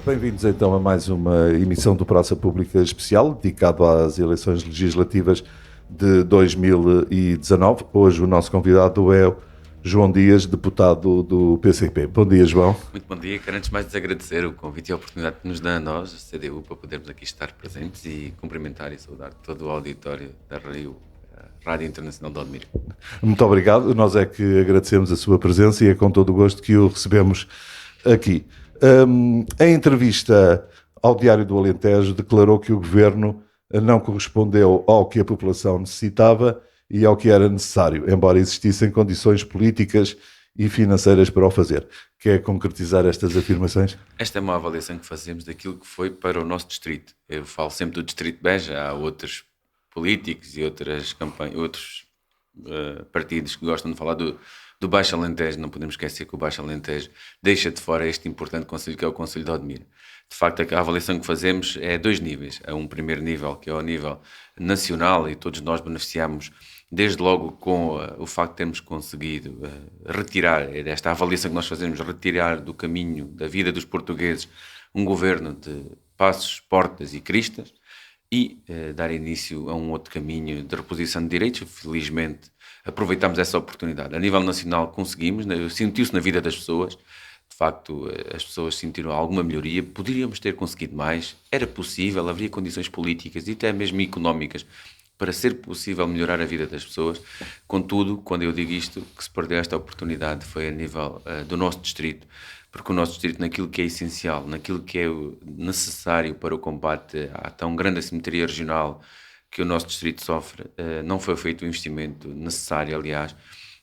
Bem-vindos então a mais uma emissão do Praça Pública Especial, dedicado às eleições legislativas de 2019. Hoje o nosso convidado é o João Dias, deputado do PCP. Bom dia, João. Muito bom dia. Quero antes de mais desagradecer o convite e a oportunidade que nos dá a nós, a CDU, para podermos aqui estar presentes e cumprimentar e saudar todo o auditório da Rádio Internacional de Odmira. Muito obrigado. Nós é que agradecemos a sua presença e é com todo o gosto que o recebemos aqui. Em entrevista ao Diário do Alentejo, declarou que o governo não correspondeu ao que a população necessitava e ao que era necessário, embora existissem condições políticas e financeiras para o fazer. Quer concretizar estas afirmações? Esta é uma avaliação que fazemos daquilo que foi para o nosso distrito. Eu falo sempre do Distrito de Beja, há outros políticos e outros partidos que gostam de falar do Baixo Alentejo. Não podemos esquecer que o Baixo Alentejo deixa de fora este importante concelho que é o Concelho de Odmira. De facto, a avaliação que fazemos é a dois níveis. Há um primeiro nível, que é o nível nacional, e todos nós beneficiamos desde logo com o facto de termos conseguido retirar, desta avaliação que nós fazemos, retirar do caminho da vida dos portugueses um governo de passos, portas e cristas, e dar início a um outro caminho de reposição de direitos. Felizmente aproveitámos essa oportunidade. A nível nacional conseguimos, sentiu-se na vida das pessoas, de facto as pessoas sentiram alguma melhoria, poderíamos ter conseguido mais, era possível, haveria condições políticas e até mesmo económicas para ser possível melhorar a vida das pessoas. Contudo, quando eu digo isto, que se perdeu esta oportunidade foi a nível do nosso distrito, porque o nosso distrito, naquilo que é essencial, naquilo que é necessário para o combate à tão grande assimetria regional que o nosso distrito sofre, não foi feito o investimento necessário. Aliás,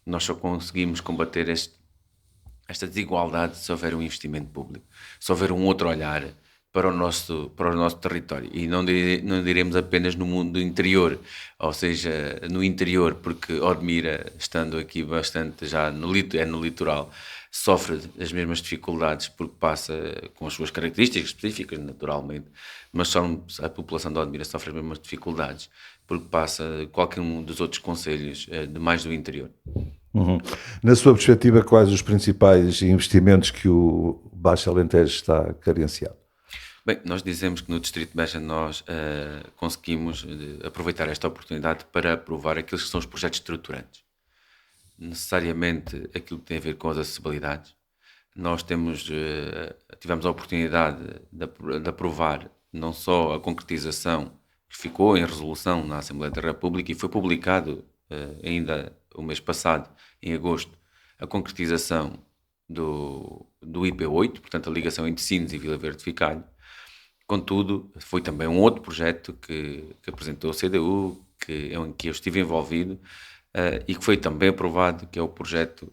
nós só conseguimos combater esta desigualdade se houver um investimento público, se houver um outro olhar para o nosso território. E não diremos apenas no mundo interior, ou seja, no interior, porque Odmira, estando aqui bastante já no litoral, sofre as mesmas dificuldades porque passa com as suas características específicas, naturalmente, mas só a população de Odmira sofre as mesmas dificuldades porque passa qualquer um dos outros concelhos de mais do interior. Uhum. Na sua perspectiva, quais os principais investimentos que o Baixo Alentejo está carenciado? Bem, nós dizemos que no Distrito de Beja nós conseguimos aproveitar esta oportunidade para aprovar aqueles que são os projetos estruturantes. Necessariamente aquilo que tem a ver com as acessibilidades. Nós tivemos a oportunidade de aprovar não só a concretização que ficou em resolução na Assembleia da República e foi publicado ainda o mês passado, em agosto, a concretização do IP8, portanto a ligação entre Sines e Vila Verde de Ficalho. Contudo, foi também um outro projeto que apresentou a CDU, em que eu estive envolvido, e que foi também aprovado, que é o projeto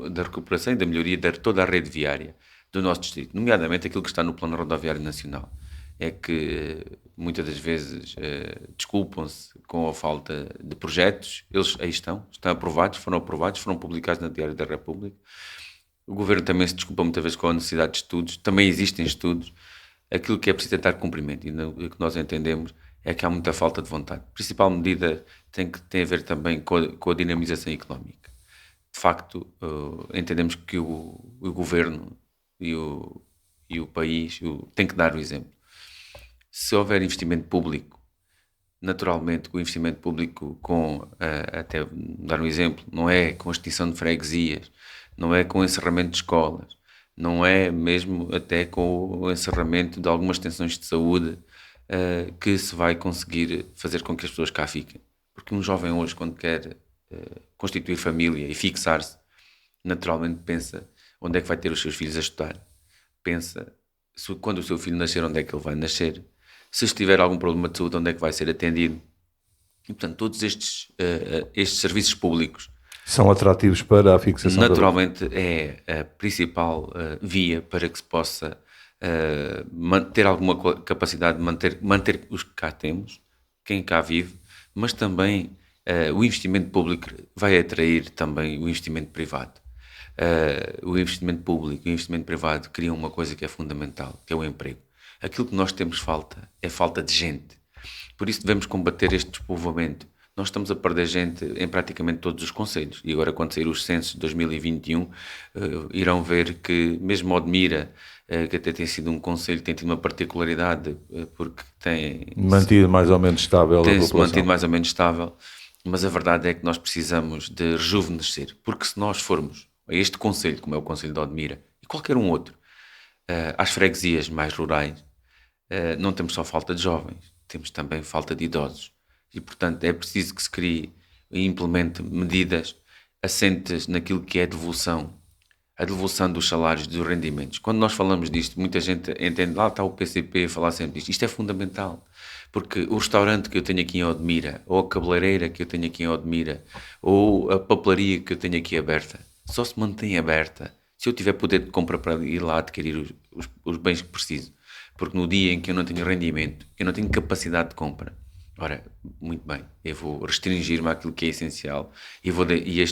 da recuperação e da melhoria de toda a rede viária do nosso distrito, nomeadamente aquilo que está no Plano Rodoviário Nacional. É que muitas das vezes desculpam-se com a falta de projetos, eles aí estão aprovados, foram publicados no Diário da República. O Governo também se desculpa muitas vezes com a necessidade de estudos, também existem estudos. Aquilo que é preciso é dar cumprimento, e o que nós entendemos é que há muita falta de vontade. A principal medida tem a ver também com a dinamização económica. De facto, entendemos que o Governo e o país têm que dar o exemplo. Se houver investimento público, naturalmente o investimento público até dar um exemplo, não é com a extinção de freguesias, não é com o encerramento de escolas, não é mesmo até com o encerramento de algumas extensões de saúde que se vai conseguir fazer com que as pessoas cá fiquem. Porque um jovem hoje, quando quer constituir família e fixar-se, naturalmente pensa onde é que vai ter os seus filhos a estudar. Pensa quando o seu filho nascer, onde é que ele vai nascer. Se estiver algum problema de saúde, onde é que vai ser atendido. E, portanto, todos estes serviços públicos são atrativos para a fixação. Naturalmente é a principal via para que se possa ter alguma capacidade de manter os que cá temos, quem cá vive, mas também o investimento público vai atrair também o investimento privado. O investimento público e o investimento privado criam uma coisa que é fundamental, que é o emprego. Aquilo que nós temos falta é falta de gente. Por isso devemos combater este despovoamento nós estamos a perder gente em praticamente todos os concelhos. E agora, quando sair os censos de 2021, irão ver que mesmo Odmira, que até tem sido um concelho que tem tido uma particularidade, porque tem Mantido mais ou menos estável a tem-se população. mantido mais ou menos estável, mas a verdade é que nós precisamos de rejuvenescer, porque se nós formos a este concelho, como é o concelho de Odmira, e qualquer um outro, às freguesias mais rurais, não temos só falta de jovens, temos também falta de idosos. E, portanto, é preciso que se crie e implemente medidas assentes naquilo que é a devolução dos salários, dos rendimentos. Quando nós falamos disto, muita gente entende, lá está o PCP a falar sempre disto. Isto é fundamental, porque o restaurante que eu tenho aqui em Odmira, ou a cabeleireira que eu tenho aqui em Odmira, ou a papelaria que eu tenho aqui aberta, só se mantém aberta se eu tiver poder de compra para ir lá adquirir os bens que preciso. Porque no dia em que eu não tenho rendimento, que eu não tenho capacidade de compra, ora, muito bem, eu vou restringir-me àquilo que é essencial e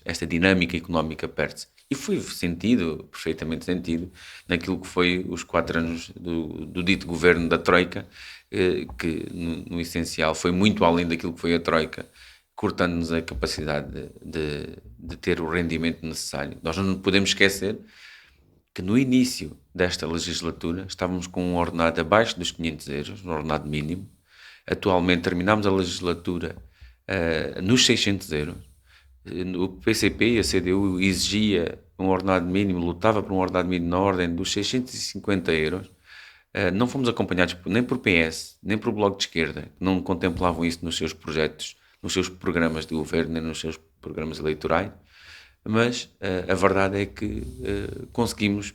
esta dinâmica económica perde-se. E foi sentido, perfeitamente sentido, naquilo que foi os 4 anos do dito governo da Troika, que no essencial foi muito além daquilo que foi a Troika, cortando-nos a capacidade de ter o rendimento necessário. Nós não podemos esquecer que no início desta legislatura estávamos com um ordenado abaixo dos 500 euros, no ordenado mínimo. Atualmente terminamos a legislatura nos 600 euros. O PCP e a CDU exigia um ordenado mínimo, lutava por um ordenado mínimo na ordem dos 650 euros. Não fomos acompanhados nem por PS, nem por Bloco de Esquerda, que não contemplavam isso nos seus projetos, nos seus programas de governo, nem nos seus programas eleitorais. Mas a verdade é que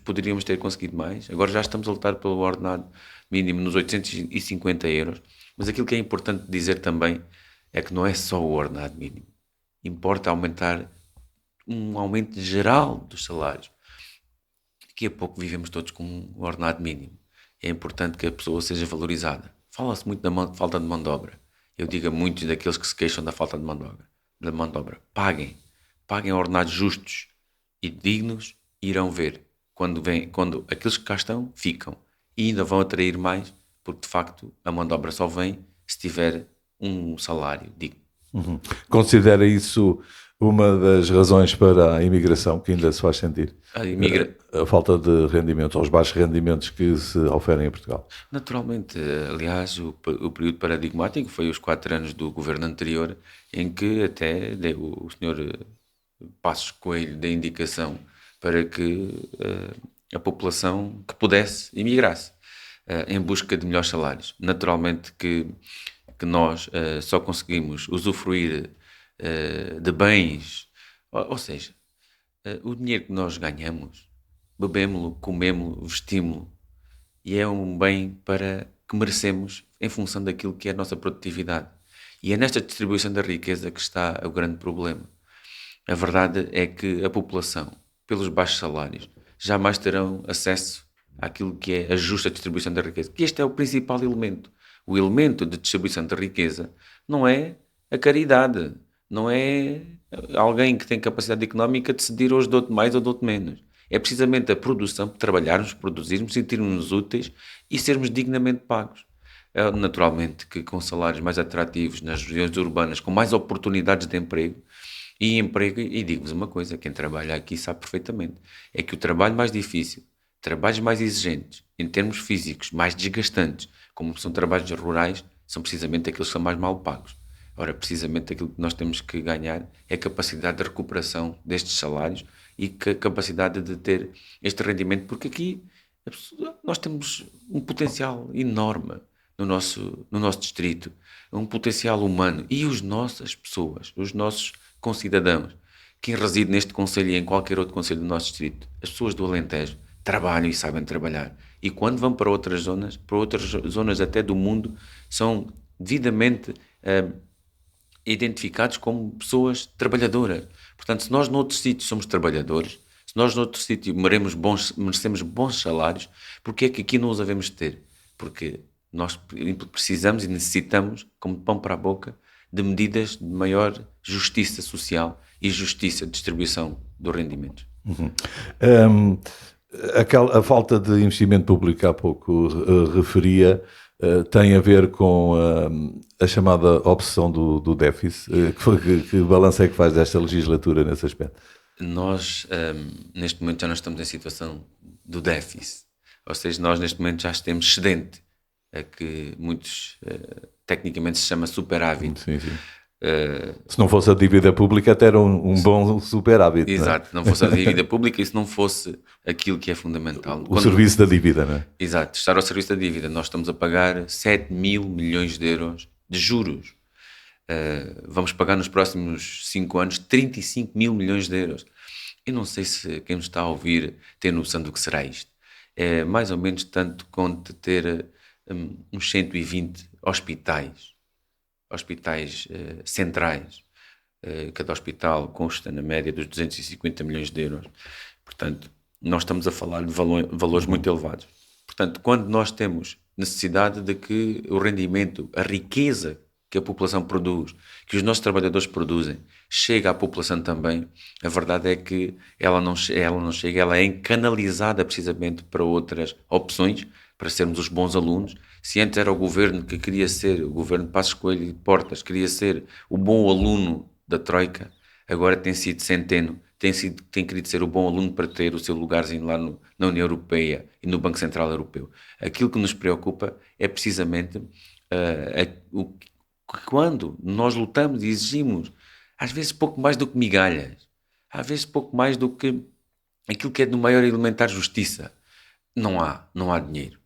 poderíamos ter conseguido mais. Agora já estamos a lutar pelo ordenado mínimo nos 850 euros. Mas aquilo que é importante dizer também é que não é só o ordenado mínimo. Importa aumentar um aumento geral dos salários. Daqui a pouco vivemos todos com um ordenado mínimo. É importante que a pessoa seja valorizada. Fala-se muito da falta de mão de obra. Eu digo a muitos daqueles que se queixam da falta de mão de obra. Paguem ordenados justos e dignos e irão ver. Quando aqueles que cá estão, ficam. E ainda vão atrair mais, porque de facto a mão de obra só vem se tiver um salário digno. Uhum. Considera isso uma das razões para a imigração que ainda se faz sentir? A falta de rendimentos, ou os baixos rendimentos que se oferem em Portugal? Naturalmente, aliás, o período paradigmático foi os 4 anos do governo anterior, em que até o senhor Passos Coelho deu indicação para que a população que pudesse imigrasse em busca de melhores salários. Naturalmente que nós só conseguimos usufruir de bens, ou seja, o dinheiro que nós ganhamos, bebemos-lo, comemos-lo, vestimos-lo, e é um bem que merecemos em função daquilo que é a nossa produtividade. E é nesta distribuição da riqueza que está o grande problema. A verdade é que a população, pelos baixos salários, jamais terão acesso àquilo que é a justa distribuição da riqueza. Que este é o principal elemento. O elemento de distribuição da riqueza não é a caridade, não é alguém que tem capacidade económica de decidir hoje dou-te mais ou dou-te menos. É precisamente a produção, trabalharmos, produzirmos, sentirmos-nos úteis e sermos dignamente pagos. Naturalmente que com salários mais atrativos nas regiões urbanas, com mais oportunidades de emprego, e digo-vos uma coisa, quem trabalha aqui sabe perfeitamente, é que o trabalho mais difícil, trabalhos mais exigentes, em termos físicos, mais desgastantes, como são trabalhos rurais, são precisamente aqueles que são mais mal pagos. Ora, precisamente aquilo que nós temos que ganhar é a capacidade de recuperação destes salários e a capacidade de ter este rendimento, porque aqui nós temos um potencial enorme no nosso distrito, um potencial humano, e as nossas pessoas, os nossos concidadãos, quem reside neste concelho e em qualquer outro concelho do nosso distrito, as pessoas do Alentejo, trabalham e sabem trabalhar. E quando vão para outras zonas até do mundo, são devidamente identificados como pessoas trabalhadoras. Portanto, se nós noutros sítios somos trabalhadores, se nós noutro sítio merecemos bons salários, porque é que aqui não os havemos de ter? Porque nós precisamos e necessitamos, como pão para a boca, de medidas de maior justiça social e justiça de distribuição dos rendimentos. Uhum. A falta de investimento público, há pouco referia, tem a ver com a chamada obsessão do déficit. Que balanço é que faz desta legislatura nesse aspecto? Nós, neste momento, já não estamos em situação do déficit. Ou seja, nós neste momento já temos excedente, a que muitos, tecnicamente se chama superávit. Sim. Se não fosse a dívida pública, até era um bom superávit. Exato, não fosse a dívida pública e se não fosse aquilo que é fundamental. Serviço da dívida, não é? Exato, estar ao serviço da dívida. Nós estamos a pagar 7 mil milhões de euros de juros. Vamos pagar nos próximos 5 anos 35 mil milhões de euros. Eu não sei se quem nos está a ouvir tem noção do que será isto. É mais ou menos tanto quanto ter uns 120 hospitais centrais. Cada hospital consta na média dos 250 milhões de euros. Portanto, nós estamos a falar de valores muito elevados. Portanto, quando nós temos necessidade de que o rendimento, a riqueza que a população produz, que os nossos trabalhadores produzem, chega à população também, a verdade é que ela não chega, ela é canalizada precisamente para outras opções, para sermos os bons alunos. Se antes era o governo que queria ser, o governo de Passos Coelho e de Portas, queria ser o bom aluno da Troika, agora tem sido Centeno, tem querido ser o bom aluno para ter o seu lugarzinho lá na União Europeia e no Banco Central Europeu. Aquilo que nos preocupa é precisamente quando nós lutamos e exigimos, às vezes pouco mais do que migalhas, às vezes pouco mais do que aquilo que é de maior elementar justiça. Não há dinheiro.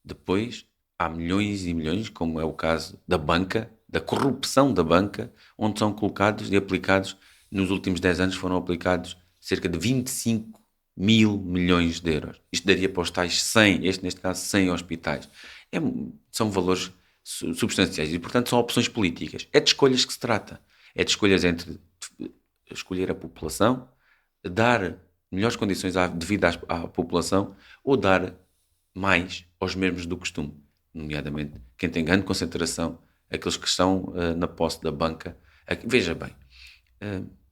Depois há milhões e milhões, como é o caso da banca, da corrupção da banca, onde são colocados e aplicados, nos últimos 10 anos foram aplicados cerca de 25 mil milhões de euros. Isto daria para os tais 100, neste caso 100 hospitais. São valores substanciais e, portanto, são opções políticas. É de escolhas que se trata. É de escolhas entre escolher a população, dar melhores condições devido à população ou dar mais aos mesmos do costume, nomeadamente quem tem grande concentração, aqueles que estão na posse da banca. Veja bem,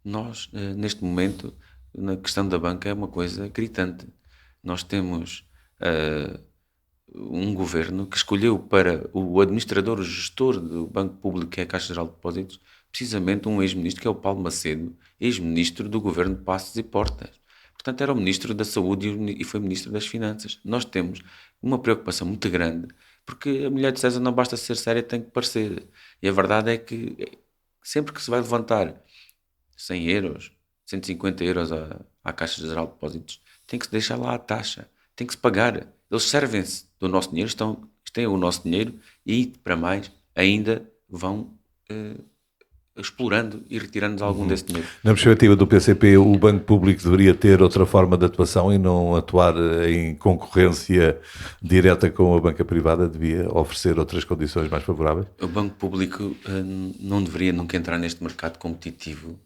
nós, neste momento, na questão da banca é uma coisa gritante. Nós temos um governo que escolheu para o administrador, o gestor do Banco Público, que é a Caixa Geral de Depósitos, precisamente um ex-ministro, que é o Paulo Macedo, ex-ministro do governo de Passos e Portas. Portanto, era o ministro da Saúde e foi ministro das Finanças. Nós temos uma preocupação muito grande, porque a mulher de César não basta ser séria, tem que parecer. E a verdade é que sempre que se vai levantar 100 euros, 150 euros à Caixa Geral de Depósitos, tem que se deixar lá a taxa, tem que se pagar. Eles servem-se do nosso dinheiro, têm o nosso dinheiro e, para mais, ainda vão explorando e retirando-nos algum desse dinheiro. Na perspectiva do PCP, o Banco Público deveria ter outra forma de atuação e não atuar em concorrência direta com a banca privada, devia oferecer outras condições mais favoráveis? O Banco Público não deveria nunca entrar neste mercado competitivo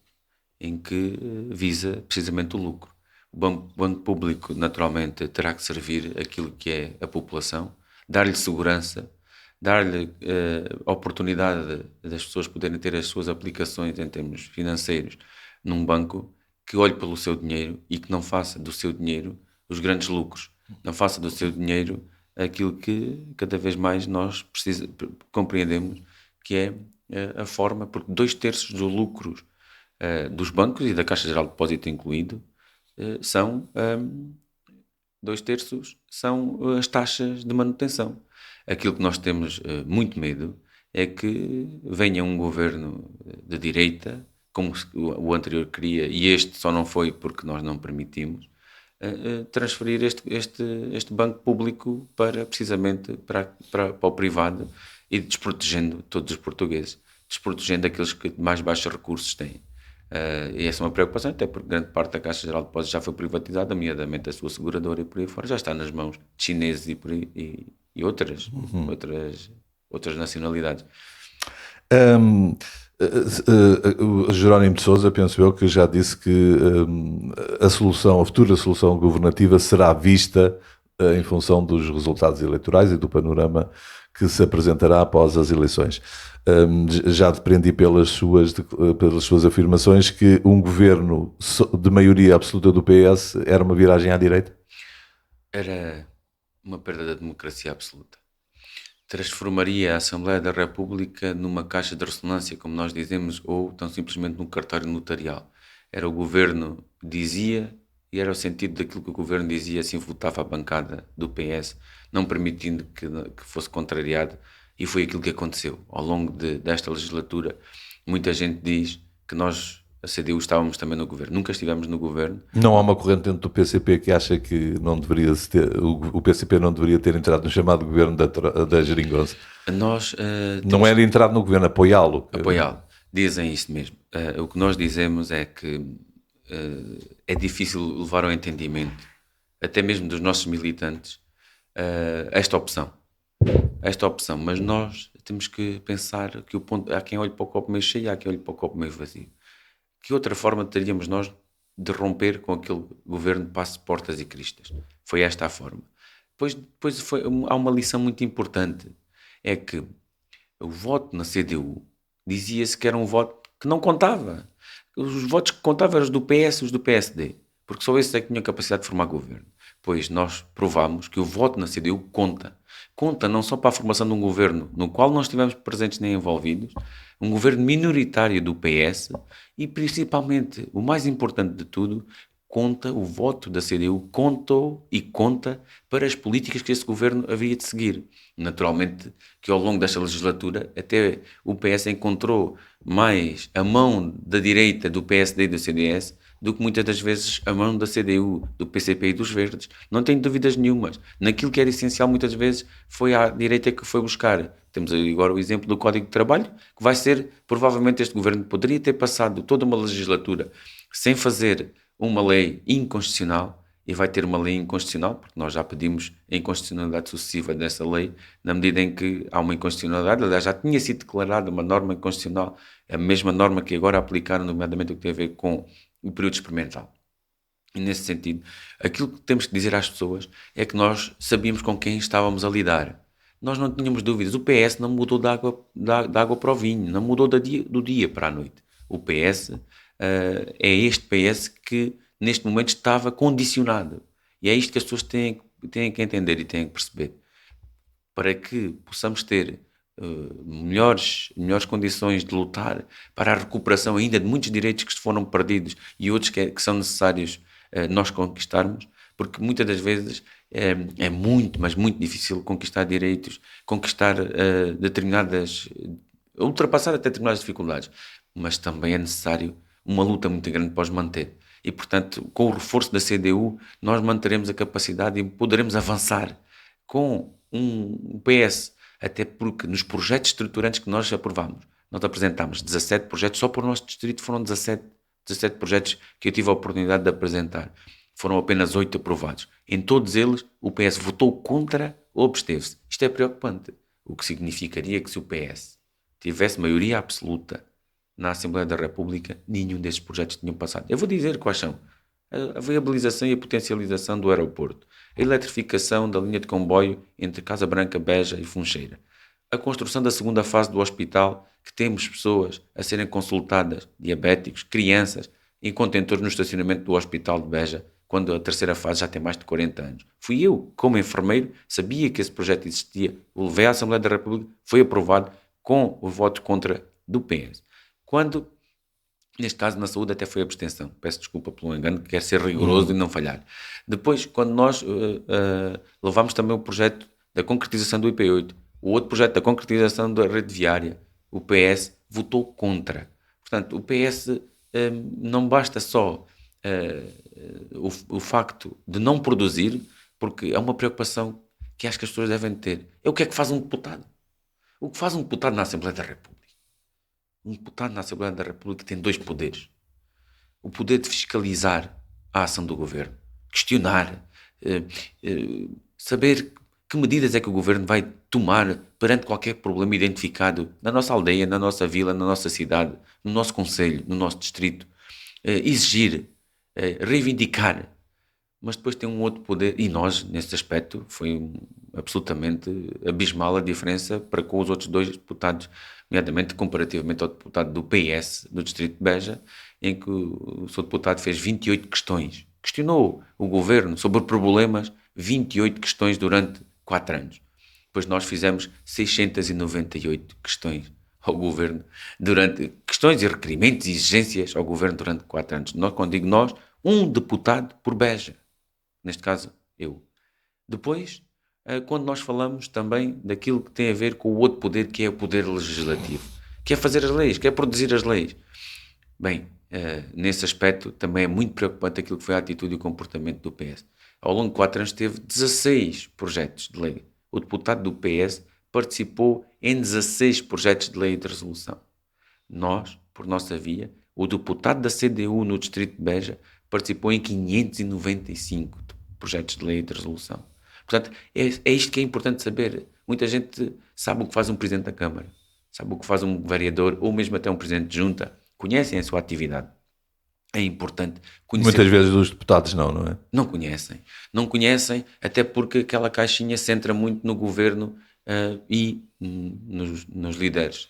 em que visa precisamente o lucro. O Banco Público, naturalmente, terá que servir aquilo que é a população, dar-lhe segurança, dar-lhe oportunidade das pessoas poderem ter as suas aplicações em termos financeiros num banco que olhe pelo seu dinheiro e que não faça do seu dinheiro os grandes lucros, não faça do seu dinheiro aquilo que cada vez mais nós compreendemos que é a forma, porque 2/3 dos lucros dos bancos e da Caixa Geral de Depósito incluído são 2/3 são as taxas de manutenção. Aquilo que nós temos muito medo é que venha um governo de direita, como o anterior queria, e este só não foi porque nós não permitimos, transferir este banco público precisamente para o privado e desprotegendo todos os portugueses, desprotegendo aqueles que mais baixos recursos têm. E essa é uma preocupação, até porque grande parte da Caixa Geral de Depósitos já foi privatizada, nomeadamente a sua seguradora e por aí fora, já está nas mãos de chineses e outras nacionalidades. O Jerónimo de Sousa, penso eu, que já disse que a futura solução governativa será vista em função dos resultados eleitorais e do panorama que se apresentará após as eleições. Já depreendi pelas suas afirmações que um governo de maioria absoluta do PS era uma viragem à direita? Era uma perda da democracia absoluta. Transformaria a Assembleia da República numa caixa de ressonância, como nós dizemos, ou tão simplesmente num cartório notarial. Era o governo dizia, e era o sentido daquilo que o governo dizia, assim votava a bancada do PS, não permitindo que fosse contrariado, e foi aquilo que aconteceu. Ao longo desta legislatura, muita gente diz que nós, a CDU, estávamos também no governo. Nunca estivemos no governo. Não há uma corrente dentro do PCP que acha que não deveria o PCP não deveria ter entrado no chamado governo da Geringonça. Nós Não era entrar no governo, apoiá-lo. apoiá-lo. Dizem isso mesmo. O que nós dizemos é que é difícil levar ao entendimento, até mesmo dos nossos militantes, esta opção. Mas nós temos que pensar que há quem olhe para o copo meio cheio e há quem olhe para o copo meio vazio. Que outra forma teríamos nós de romper com aquele governo de passe, portas e cristas? Foi esta a forma. Depois há uma lição muito importante. É que o voto na CDU dizia-se que era um voto que não contava. Os votos que contavam eram os do PS e os do PSD, porque só esses é que tinham capacidade de formar governo. Pois nós provamos que o voto na CDU conta. Conta não só para a formação de um governo no qual não estivemos presentes nem envolvidos, um governo minoritário do PS e, principalmente, o mais importante de tudo, conta o voto da CDU, contou e conta para as políticas que esse governo havia de seguir. Naturalmente que ao longo desta legislatura até o PS encontrou mais a mão da direita do PSD e do CDS do que muitas das vezes a mão da CDU, do PCP e dos Verdes. Não tenho dúvidas nenhumas. Naquilo que era essencial muitas vezes foi a direita que foi buscar. Temos agora o exemplo do Código de Trabalho, que vai ser, provavelmente este governo poderia ter passado toda uma legislatura sem fazer uma lei inconstitucional, e vai ter uma lei inconstitucional, porque nós já pedimos a inconstitucionalidade sucessiva dessa lei, na medida em que há uma inconstitucionalidade, aliás, já tinha sido declarada uma norma inconstitucional, a mesma norma que agora aplicaram, nomeadamente o que tem a ver com o período experimental. E nesse sentido, aquilo que temos que dizer às pessoas é que nós sabíamos com quem estávamos a lidar. Nós não tínhamos dúvidas. O PS não mudou da água para o vinho, não mudou do dia para a noite. O PS é este PS que neste momento estava condicionado. E é isto que as pessoas têm que entender e têm que perceber. Para que possamos ter melhores condições de lutar para a recuperação ainda de muitos direitos que foram perdidos e outros que são necessários nós conquistarmos, porque muitas das vezes é muito, mas muito difícil conquistar direitos, conquistar ultrapassar até determinadas dificuldades, mas também é necessário uma luta muito grande para os manter. E, portanto, com o reforço da CDU, nós manteremos a capacidade e poderemos avançar com um PS, até porque nos projetos estruturantes que nós aprovamos, nós apresentámos 17 projetos, só para o nosso distrito foram 17 projetos que eu tive a oportunidade de apresentar. Foram apenas 8 aprovados. Em todos eles, o PS votou contra ou absteve-se. Isto é preocupante, o que significaria que se o PS tivesse maioria absoluta na Assembleia da República, nenhum desses projetos tinham passado. Eu vou dizer quais são. A viabilização e a potencialização do aeroporto, a eletrificação da linha de comboio entre Casa Branca, Beja e Funcheira, a construção da segunda fase do hospital, que temos pessoas a serem consultadas, diabéticos, crianças, em contentores no estacionamento do hospital de Beja, quando a terceira fase já tem mais de 40 anos. Fui eu, como enfermeiro, sabia que esse projeto existia, o levei à Assembleia da República, foi aprovado com o voto contra do PS. Quando, neste caso, na saúde até foi abstenção. Peço desculpa pelo engano, quero ser rigoroso e não falhar. Depois, quando nós levámos também o projeto da concretização do IP8, o outro projeto da concretização da rede viária, o PS votou contra. Portanto, o PS não basta só o facto de não produzir, porque é uma preocupação que acho que as pessoas devem ter. É o que é que faz um deputado? O que faz um deputado na Assembleia da República? Um deputado na Assembleia da República tem 2 poderes. O poder de fiscalizar a ação do governo, questionar, saber que medidas é que o governo vai tomar perante qualquer problema identificado na nossa aldeia, na nossa vila, na nossa cidade, no nosso concelho, no nosso distrito, exigir, reivindicar. Mas depois tem um outro poder, e nós, nesse aspecto, foi absolutamente abismal a diferença para com os outros 2 deputados, nomeadamente comparativamente ao deputado do PS do distrito de Beja, em que o seu deputado fez 28 questões questionou o governo sobre problemas, 28 questões durante 4 anos. Depois nós fizemos 698 questões ao governo, durante questões e requerimentos e exigências ao governo durante 4 anos. Nós, quando digo nós, um deputado por Beja. Neste caso, eu. Depois, quando nós falamos também daquilo que tem a ver com o outro poder, que é o poder legislativo, que é fazer as leis, que é produzir as leis. Bem, nesse aspecto também é muito preocupante aquilo que foi a atitude e o comportamento do PS. Ao longo de 4 anos teve 16 projetos de lei. O deputado do PS participou em 16 projetos de lei e de resolução. Nós, por nossa via, o deputado da CDU no distrito de Beja participou em 595 projetos de lei e de resolução. Portanto, é isto que é importante saber. Muita gente sabe o que faz um presidente da Câmara, sabe o que faz um vereador ou mesmo até um presidente de junta, conhecem a sua atividade. É importante conhecer. Muitas vezes os deputados não é? Não conhecem. Não conhecem, até porque aquela caixinha centra muito no governo e nos líderes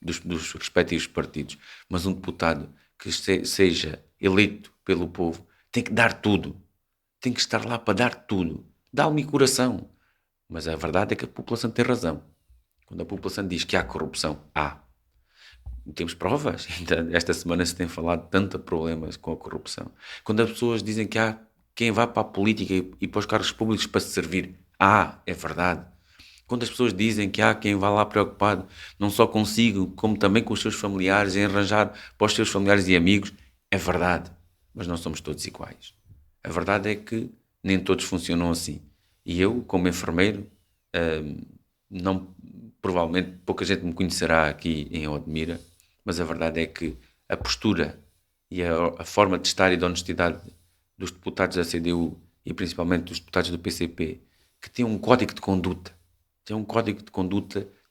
dos respectivos partidos. Mas um deputado que seja eleito pelo povo tem que dar tudo. Tem que estar lá para dar tudo. Dá alma e coração. Mas a verdade é que a população tem razão. Quando a população diz que há corrupção, há. Temos provas. Ainda esta semana se tem falado de tantos problemas com a corrupção. Quando as pessoas dizem que há quem vá para a política e para os cargos públicos para se servir, é verdade. Quando as pessoas dizem que há quem vá lá preocupado, não só consigo, como também com os seus familiares, em arranjar para os seus familiares e amigos, é verdade. Mas não somos todos iguais. A verdade é que nem todos funcionam assim. E eu, como enfermeiro, provavelmente pouca gente me conhecerá aqui em Odmira, mas a verdade é que a postura e a forma de estar e de honestidade dos deputados da CDU e principalmente dos deputados do PCP, que têm um código de conduta,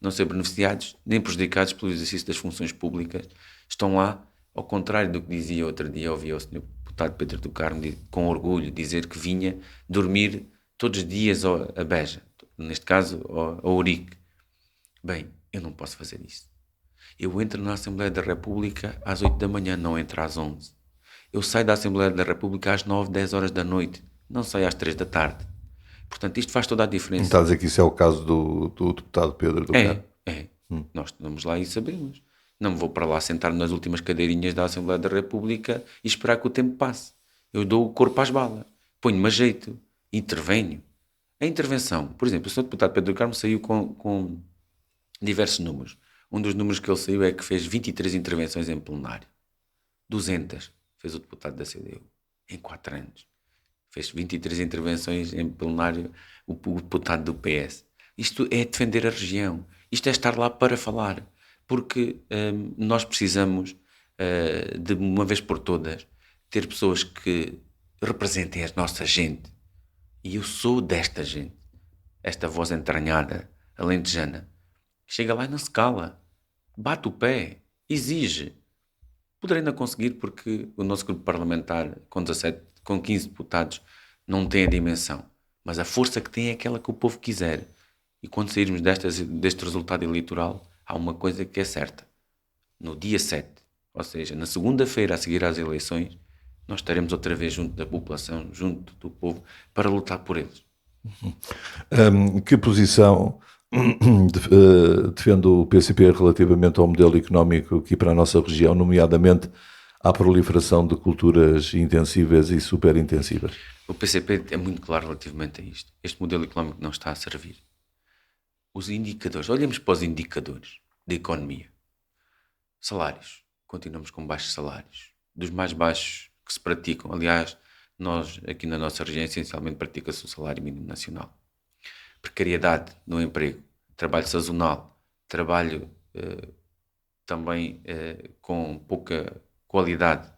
não ser beneficiados nem prejudicados pelo exercício das funções públicas, estão lá, ao contrário do que dizia outro dia, ouvi o Sr. deputado Pedro do Carmo com orgulho dizer que vinha dormir todos os dias a Beja, neste caso a Ourique. Bem, eu não posso fazer isso. Eu entro na Assembleia da República às 8 da manhã, não entro às 11. Eu saio da Assembleia da República às 9, 10 horas da noite, não saio às 3 da tarde. Portanto, isto faz toda a diferença. Não está a dizer que isso é o caso do deputado Pedro do Carmo? É. Nós estamos lá e sabemos. Não vou para lá sentar nas últimas cadeirinhas da Assembleia da República e esperar que o tempo passe. Eu dou o corpo às balas, ponho-me a jeito, intervenho. A intervenção, por exemplo, o Sr. deputado Pedro do Carmo saiu com diversos números. Um dos números que ele saiu é que fez 23 intervenções em plenário. 200 fez o deputado da CDU em 4 anos. Fez 23 intervenções em plenário o deputado do PS. Isto é defender a região. Isto é estar lá para falar. Porque nós precisamos, de uma vez por todas, ter pessoas que representem a nossa gente. E eu sou desta gente. Esta voz entranhada, alentejana. Chega lá e não se cala. Bate o pé. Exige. Poderei não conseguir porque o nosso grupo parlamentar, com 15 deputados, não tem a dimensão. Mas a força que tem é aquela que o povo quiser. E quando sairmos deste resultado eleitoral, há uma coisa que é certa. No dia 7, ou seja, na segunda-feira a seguir às eleições, nós estaremos outra vez junto da população, junto do povo, para lutar por eles. Que posição defende o PCP relativamente ao modelo económico aqui para a nossa região, nomeadamente à proliferação de culturas intensivas e superintensivas? O PCP é muito claro relativamente a isto. Este modelo económico não está a servir. Os indicadores, olhemos para os indicadores da economia. Salários, continuamos com baixos salários, dos mais baixos que se praticam. Aliás, nós aqui na nossa região essencialmente pratica-se o salário mínimo nacional. Precariedade no emprego, trabalho sazonal, trabalho também com pouca qualidade,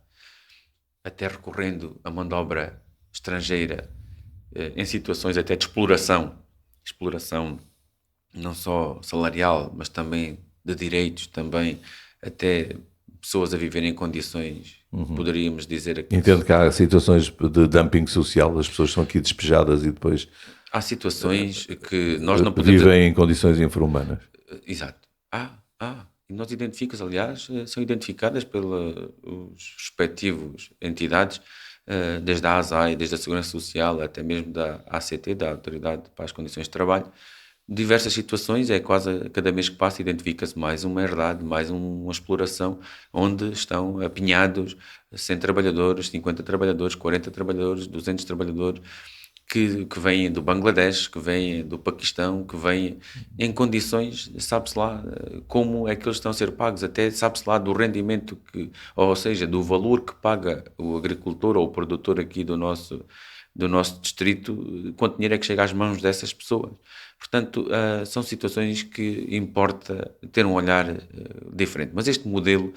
até recorrendo a mão de obra estrangeira em situações até de exploração não só salarial, mas também de direitos, também até pessoas a viverem em condições, poderíamos dizer aqui. Entendo que há situações de dumping social, as pessoas são aqui despejadas e depois há situações que nós não podemos... vivem em condições infra-humanas. Exato. E nós são identificadas pelas respectivas entidades desde a ASAI, desde a Segurança Social, até mesmo da ACT, da Autoridade para as Condições de Trabalho, diversas situações, é quase cada mês que passa identifica-se mais uma herdade, mais uma exploração, onde estão apinhados 100 trabalhadores, 50 trabalhadores, 40 trabalhadores, 200 trabalhadores, que vêm do Bangladesh, que vêm do Paquistão, que vêm em condições, sabe-se lá como é que eles estão a ser pagos, até sabe-se lá do rendimento, ou seja, do valor que paga o agricultor ou o produtor aqui do nosso distrito, quanto dinheiro é que chega às mãos dessas pessoas. Portanto, são situações que importa ter um olhar diferente. Mas este modelo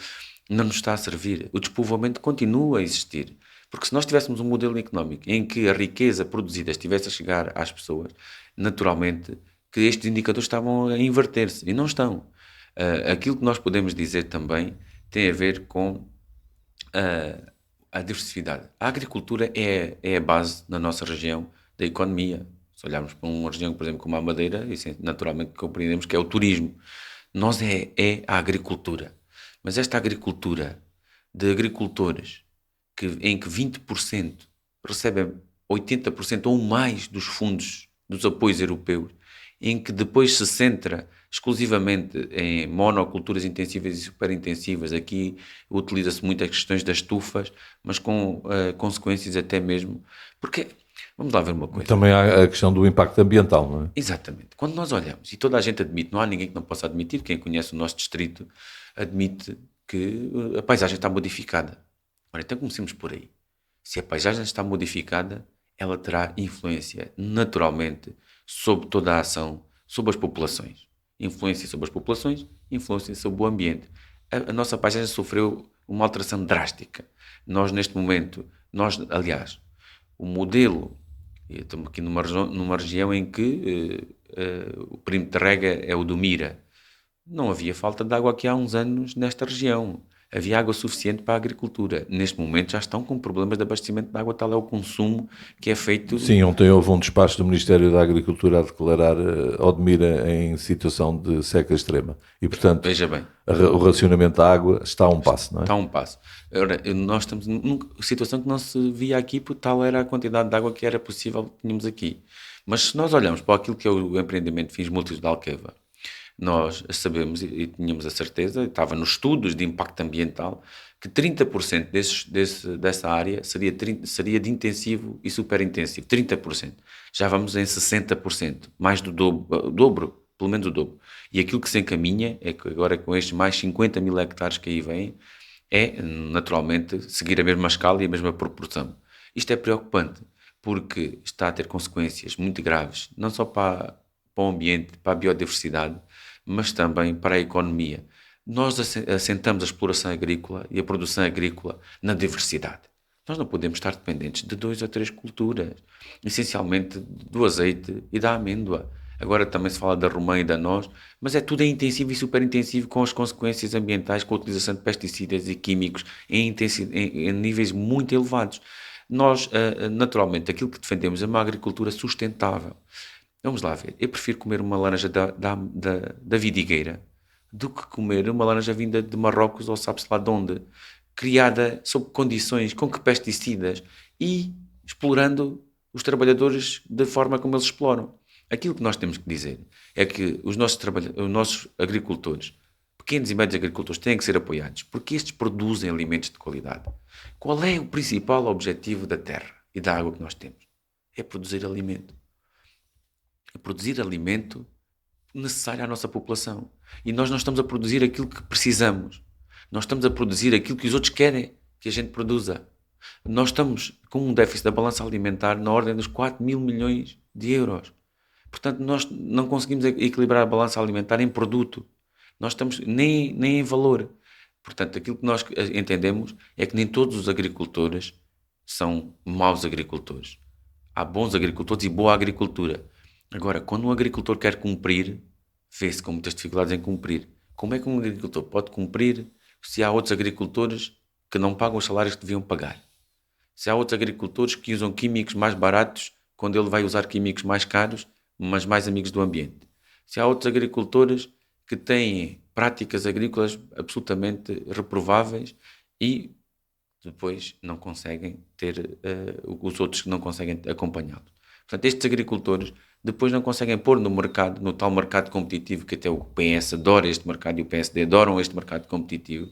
não nos está a servir. O despovoamento continua a existir. Porque se nós tivéssemos um modelo económico em que a riqueza produzida estivesse a chegar às pessoas, naturalmente que estes indicadores estavam a inverter-se. E não estão. Aquilo que nós podemos dizer também tem a ver com a diversidade. A agricultura é a base na nossa região da economia. Se olharmos para uma região, por exemplo, como a Madeira, isso naturalmente compreendemos que é o turismo. Nós é a agricultura. Mas esta agricultura de agricultores em que 20% recebem 80% ou mais dos fundos dos apoios europeus, em que depois se centra exclusivamente em monoculturas intensivas e superintensivas. Aqui utiliza-se muito as questões das estufas, mas com consequências até mesmo... Porque, vamos lá ver uma coisa. Também há a questão do impacto ambiental, não é? Exatamente. Quando nós olhamos, e toda a gente admite, não há ninguém que não possa admitir, quem conhece o nosso distrito admite que a paisagem está modificada. Ora, então comecemos por aí. Se a paisagem está modificada, ela terá influência naturalmente sobre toda a ação, sobre as populações. Influência sobre as populações, influência sobre o ambiente. A nossa paisagem sofreu uma alteração drástica. Nós, neste momento, aliás, o modelo, estamos aqui numa região em que o perímetro de rega é o do Mira. Não havia falta de água aqui há uns anos nesta região. Havia água suficiente para a agricultura. Neste momento já estão com problemas de abastecimento de água, tal é o consumo que é feito. Sim, ontem houve um despacho do Ministério da Agricultura a declarar Odmira em situação de seca extrema. E, portanto, veja bem, o racionamento da água está a um passo, não é? está a um passo. Ora, nós estamos numa situação que não se via aqui, porque tal era a quantidade de água que era possível que tínhamos aqui. Mas se nós olhamos para aquilo que é o empreendimento de fins múltiplos de Alqueva, nós sabemos e tínhamos a certeza, estava nos estudos de impacto ambiental, que 30% dessa área seria de intensivo e superintensivo. 30%. Já vamos em 60%, mais do dobro, pelo menos o dobro. E aquilo que se encaminha é que agora com estes mais 50 mil hectares que aí vêm, é naturalmente seguir a mesma escala e a mesma proporção. Isto é preocupante, porque está a ter consequências muito graves, não só para o ambiente, para a biodiversidade, mas também para a economia. Nós assentamos a exploração agrícola e a produção agrícola na diversidade. Nós não podemos estar dependentes de 2 ou 3 culturas, essencialmente do azeite e da amêndoa. Agora também se fala da romã e da noz, mas é tudo intensivo e superintensivo, com as consequências ambientais, com a utilização de pesticidas e químicos em níveis muito elevados. Nós, naturalmente, aquilo que defendemos é uma agricultura sustentável. Vamos lá ver. Eu prefiro comer uma laranja da vidigueira do que comer uma laranja vinda de Marrocos ou sabe-se lá de onde, criada sob condições, com que pesticidas e explorando os trabalhadores da forma como eles exploram. Aquilo que nós temos que dizer é que os nossos agricultores, pequenos e médios agricultores, têm que ser apoiados porque estes produzem alimentos de qualidade. Qual é o principal objetivo da terra e da água que nós temos? É produzir alimento. A produzir alimento necessário à nossa população. E nós não estamos a produzir aquilo que precisamos. Nós estamos a produzir aquilo que os outros querem que a gente produza. Nós estamos com um déficit da balança alimentar na ordem dos 4 mil milhões de euros. Portanto, nós não conseguimos equilibrar a balança alimentar em produto. Nós estamos nem em valor. Portanto, aquilo que nós entendemos é que nem todos os agricultores são maus agricultores. Há bons agricultores e boa agricultura. Agora, quando um agricultor quer cumprir, vê-se com muitas dificuldades em cumprir. Como é que um agricultor pode cumprir se há outros agricultores que não pagam os salários que deviam pagar? Se há outros agricultores que usam químicos mais baratos, quando ele vai usar químicos mais caros, mas mais amigos do ambiente? Se há outros agricultores que têm práticas agrícolas absolutamente reprováveis e depois não conseguem ter, os outros que não conseguem acompanhá-los. Portanto, estes agricultores depois não conseguem pôr no mercado, no tal mercado competitivo, que até o PS adora este mercado e o PSD adoram este mercado competitivo,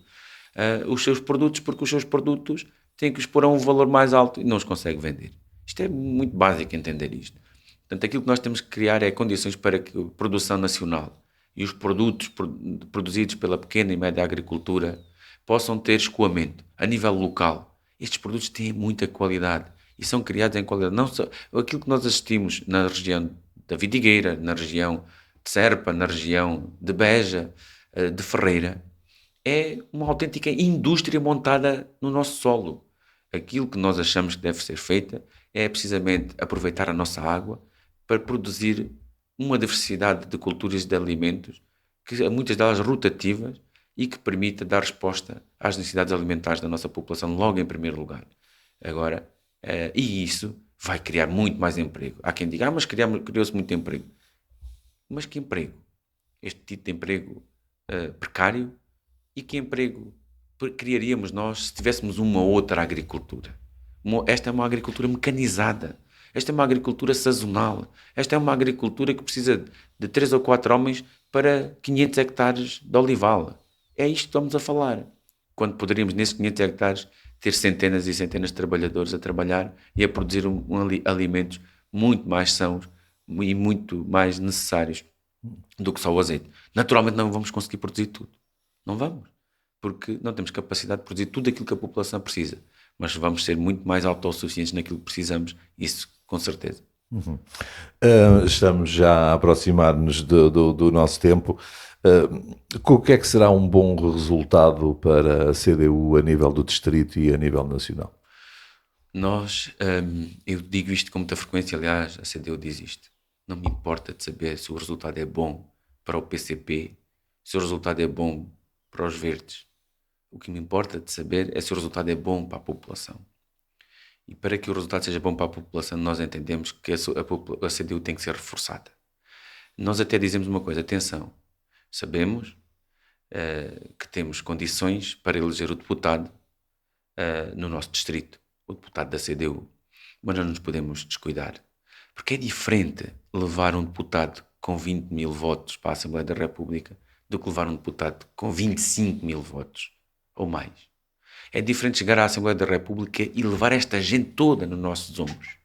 os seus produtos, porque os seus produtos têm que os pôr a um valor mais alto e não os consegue vender. Isto é muito básico entender isto. Portanto, aquilo que nós temos que criar é condições para que a produção nacional e os produtos produzidos pela pequena e média agricultura possam ter escoamento a nível local. Estes produtos têm muita qualidade e são criados em qualidade. Não só, aquilo que nós assistimos na região da Vidigueira, na região de Serpa, na região de Beja, de Ferreira, é uma autêntica indústria montada no nosso solo. Aquilo que nós achamos que deve ser feita é precisamente aproveitar a nossa água para produzir uma diversidade de culturas e de alimentos, que muitas delas rotativas, e que permita dar resposta às necessidades alimentares da nossa população logo em primeiro lugar. Agora, e isso vai criar muito mais emprego. Há quem diga, mas criou-se muito emprego. Mas que emprego? Este tipo de emprego precário? E que emprego criaríamos nós se tivéssemos uma outra agricultura? Esta é uma agricultura mecanizada. Esta é uma agricultura sazonal. Esta é uma agricultura que precisa de 3 ou 4 homens para 500 hectares de olival. É isto que estamos a falar. Quando poderíamos, nesses 500 hectares, ter centenas e centenas de trabalhadores a trabalhar e a produzir alimentos muito mais sãos e muito mais necessários do que só o azeite. Naturalmente não vamos conseguir produzir tudo. Não vamos. Porque não temos capacidade de produzir tudo aquilo que a população precisa. Mas vamos ser muito mais autossuficientes naquilo que precisamos. Isso, com certeza. Estamos já a aproximar-nos do nosso tempo. O que é que será um bom resultado para a CDU a nível do distrito e a nível nacional? Eu digo isto com muita frequência, aliás, a CDU diz isto. Não me importa de saber se o resultado é bom para o PCP, se o resultado é bom para os verdes. O que me importa de saber é se o resultado é bom para a população. E para que o resultado seja bom para a população, nós entendemos que a CDU tem que ser reforçada. Nós até dizemos uma coisa, atenção, sabemos que temos condições para eleger o deputado no nosso distrito, o deputado da CDU, mas não nos podemos descuidar, porque é diferente levar um deputado com 20 mil votos para a Assembleia da República do que levar um deputado com 25 mil votos ou mais. É diferente chegar à Assembleia da República e levar esta gente toda nos nossos ombros.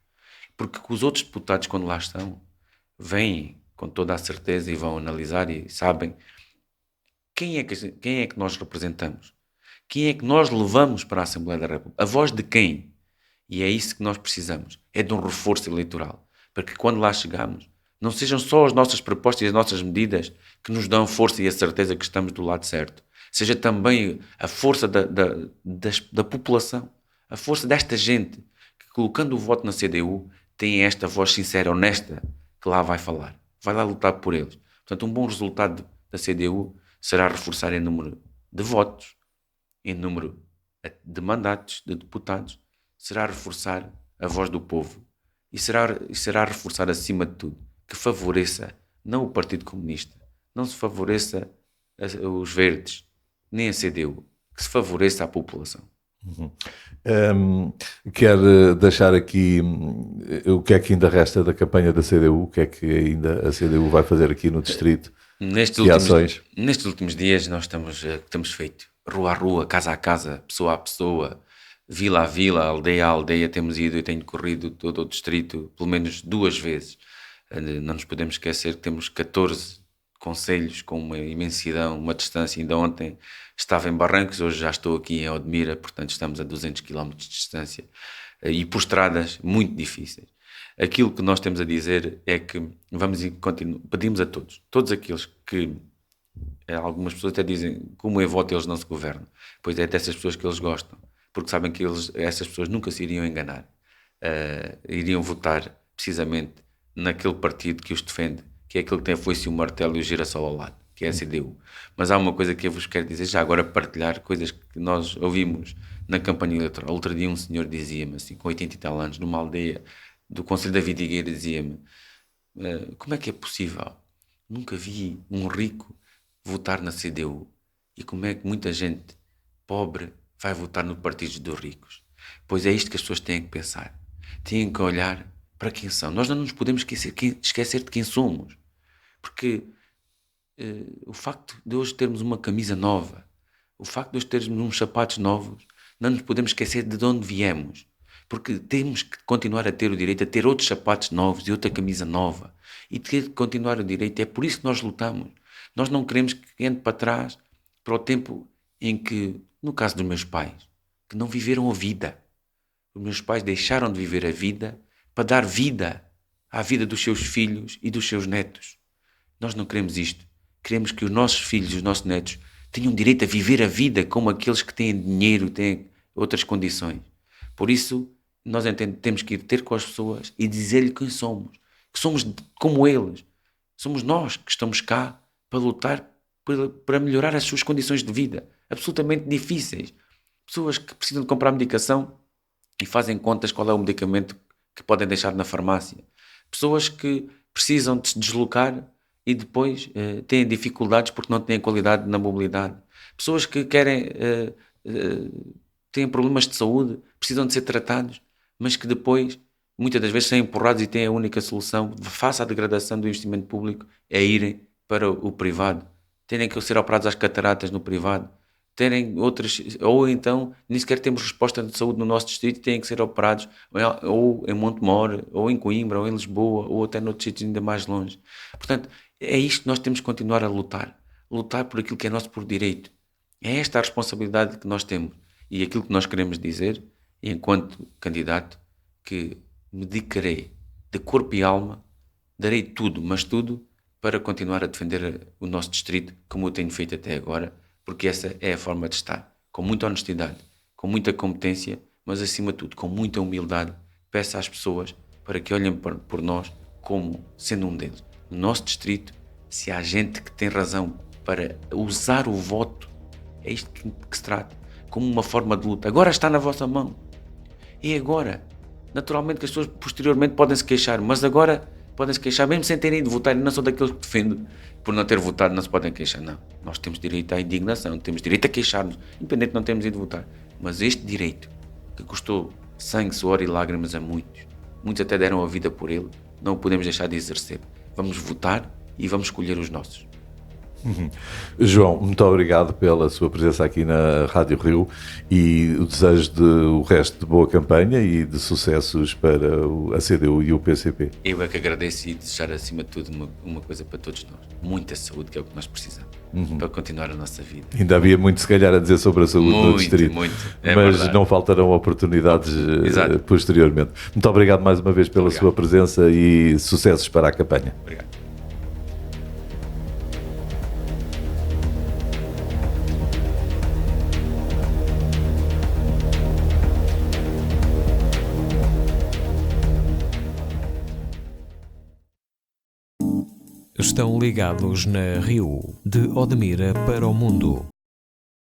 Porque os outros deputados, quando lá estão, vêm com toda a certeza e vão analisar e sabem quem é que nós representamos. Quem é que nós levamos para a Assembleia da República? A voz de quem? E é isso que nós precisamos. É de um reforço eleitoral. Para que quando lá chegamos, não sejam só as nossas propostas e as nossas medidas que nos dão força e a certeza que estamos do lado certo. Seja também a força da população, a força desta gente que, colocando o voto na CDU, tem esta voz sincera, honesta, que lá vai falar, vai lá lutar por eles. Portanto, um bom resultado da CDU será reforçar em número de votos, em número de mandatos, de deputados, será reforçar a voz do povo e será reforçar, acima de tudo, que favoreça não o Partido Comunista, não se favoreça os verdes, nem a CDU, que se favoreça a população. Quero deixar aqui o que é que ainda resta da campanha da CDU, o que é que ainda a CDU vai fazer aqui no distrito, ações? Nestes últimos dias nós temos feito rua a rua, casa a casa, pessoa a pessoa, vila a vila, aldeia a aldeia, temos ido e tenho corrido todo o distrito pelo menos 2 vezes. Não nos podemos esquecer que temos 14 concelhos com uma imensidão, uma distância. Ainda ontem estava em Barrancos, hoje já estou aqui em Odmira, portanto estamos a 200 km de distância e por estradas muito difíceis. Aquilo que nós temos a dizer é que pedimos a todos aqueles que algumas pessoas até dizem como é voto eles não se governam, pois é dessas pessoas que eles gostam, porque sabem que essas pessoas nunca se iriam enganar, iriam votar precisamente naquele partido que os defende, que é aquele que tem a foice e o martelo e o girassol ao lado, que é a CDU. Mas há uma coisa que eu vos quero dizer, já agora partilhar coisas que nós ouvimos na campanha eleitoral. Outro dia um senhor dizia-me, assim, com 80 e tal anos, numa aldeia do concelho da Vidigueira, dizia-me, como é que é possível? Nunca vi um rico votar na CDU. E como é que muita gente pobre vai votar no partido dos ricos. Pois é isto que as pessoas têm que pensar. Têm que olhar para quem são. Nós não nos podemos esquecer de quem somos. Porque o facto de hoje termos uma camisa nova, o facto de hoje termos uns sapatos novos, não nos podemos esquecer de onde viemos. Porque temos que continuar a ter o direito a ter outros sapatos novos e outra camisa nova. E ter que continuar o direito. É por isso que nós lutamos. Nós não queremos que entre para trás, para o tempo em que, no caso dos meus pais, que não viveram a vida. Os meus pais deixaram de viver a vida para dar vida à vida dos seus filhos e dos seus netos. Nós não queremos isto. Queremos que os nossos filhos e os nossos netos tenham direito a viver a vida como aqueles que têm dinheiro, têm outras condições. Por isso, nós temos que ir ter com as pessoas e dizer-lhe quem somos. Que somos como eles. Somos nós que estamos cá para lutar para melhorar as suas condições de vida. Absolutamente difíceis. Pessoas que precisam de comprar medicação e fazem contas qual é o medicamento que podem deixar na farmácia. Pessoas que precisam de se deslocar e depois têm dificuldades porque não têm qualidade na mobilidade. Pessoas que têm problemas de saúde, precisam de ser tratados, mas que depois, muitas das vezes, são empurrados e têm a única solução, face à degradação do investimento público, é irem para o privado. Terem que ser operados às cataratas no privado. Terem outras, ou então nem sequer temos resposta de saúde no nosso distrito e têm que ser operados ou em Montemor, ou em Coimbra, ou em Lisboa, ou até noutros sítios ainda mais longe. Portanto, é isto que nós temos que continuar a lutar. Lutar por aquilo que é nosso por direito. É esta a responsabilidade que nós temos. E aquilo que nós queremos dizer, enquanto candidato, que me dedicarei de corpo e alma, darei tudo, mas tudo, para continuar a defender o nosso distrito, como eu tenho feito até agora, porque essa é a forma de estar, com muita honestidade, com muita competência, mas acima de tudo, com muita humildade. Peço às pessoas para que olhem por nós como sendo um deles. No nosso distrito, se há gente que tem razão para usar o voto, é isto que se trata, como uma forma de luta. Agora está na vossa mão. É agora. Naturalmente que as pessoas posteriormente podem se queixar, mas agora podem se queixar, mesmo sem terem ido votar, e não são daqueles que defendem por não ter votado, não se podem queixar. Não, nós temos direito à indignação, temos direito a queixar-nos, independente de não termos ido votar. Mas este direito, que custou sangue, suor e lágrimas a muitos até deram a vida por ele, não o podemos deixar de exercer. Vamos votar e vamos escolher os nossos. João, muito obrigado pela sua presença aqui na Rádio Rio e o desejo de o resto de boa campanha e de sucessos para a CDU e o PCP. Eu é que agradeço e desejar acima de tudo uma coisa para todos nós. Muita saúde, que é o que nós precisamos para continuar a nossa vida. Ainda havia muito se calhar a dizer sobre a saúde no distrito, é mas verdade. Não faltarão oportunidades posteriormente. Muito obrigado mais uma vez pela sua presença e sucessos para a campanha. Obrigado. Estão ligados na Rio, de Odmira para o mundo.